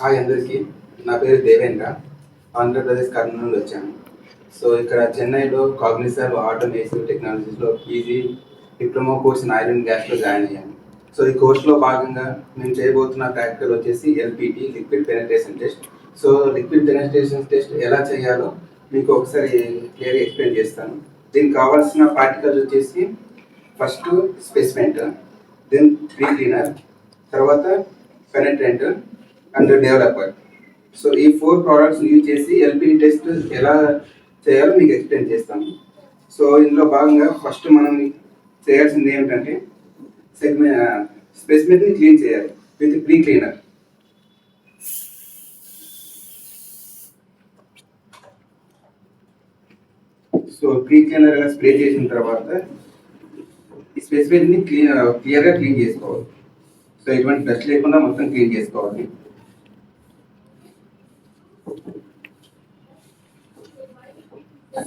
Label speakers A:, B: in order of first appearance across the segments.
A: Hi అందరికీ, నా పేరు దేవేంద్ర. ఆంధ్రప్రదేశ్ కర్నూలు నుండి వచ్చాను. సో ఇక్కడ చెన్నైలో కాగ్నిజర్ ఆటోమేటివ్ టెక్నాలజీస్లో PG diploma course in oil and గ్యాస్లో జాయిన్ అయ్యాను. సో ఈ కోర్సులో భాగంగా మేము చేయబోతున్న ప్రాక్టికల్ వచ్చేసి LPT, liquid penetration test. So liquid penetration test ఎలా చేయాలో మీకు ఒకసారి క్లియర్గా ఎక్స్ప్లెయిన్ చేస్తాను. దీనికి కావాల్సిన పార్టికల్స్ వచ్చేసి first specimen, then pre cleaner, తర్వాత పెనట్రెంట్ అండ్ డెవలపర్. సో ఈ 4 ప్రోడక్ట్స్ యూజ్ చేసి ఎల్పిటి టెస్ట్ ఎలా చేయాలో మీకు ఎక్స్ప్లెయిన్ చేస్తాను. సో ఇందులో భాగంగా ఫస్ట్ మనం చేయాల్సింది ఏమిటంటే స్పెసిమెంట్ని క్లీన్ చేయాలి with pre cleaner. So pre cleaner spray చేసిన తర్వాత ఈ స్పెసిమెంట్ని క్లియర్గా క్లీన్ చేసుకోవాలి. సో ఎటువంటి డస్ట్ లేకుండా మొత్తం క్లీన్ చేసుకోవాలి.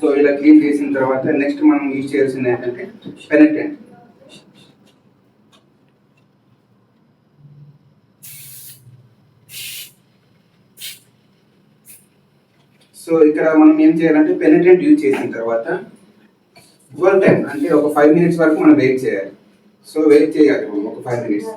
A: సో ఇలా క్లీన్ చేసిన తర్వాత నెక్స్ట్ మనం యూజ్ చేయాల్సింది ఏంటంటే పెనట్రెంట్. సో ఇక్కడ మనం ఏం చేయాలంటే పెనట్రెంట్ యూజ్ చేసిన తర్వాత టైం అంటే ఒక 5 minutes వరకు మనం వెయిట్ చేయాలి. సో వెయిట్ చేయాలి మనం ఒక 5 minutes.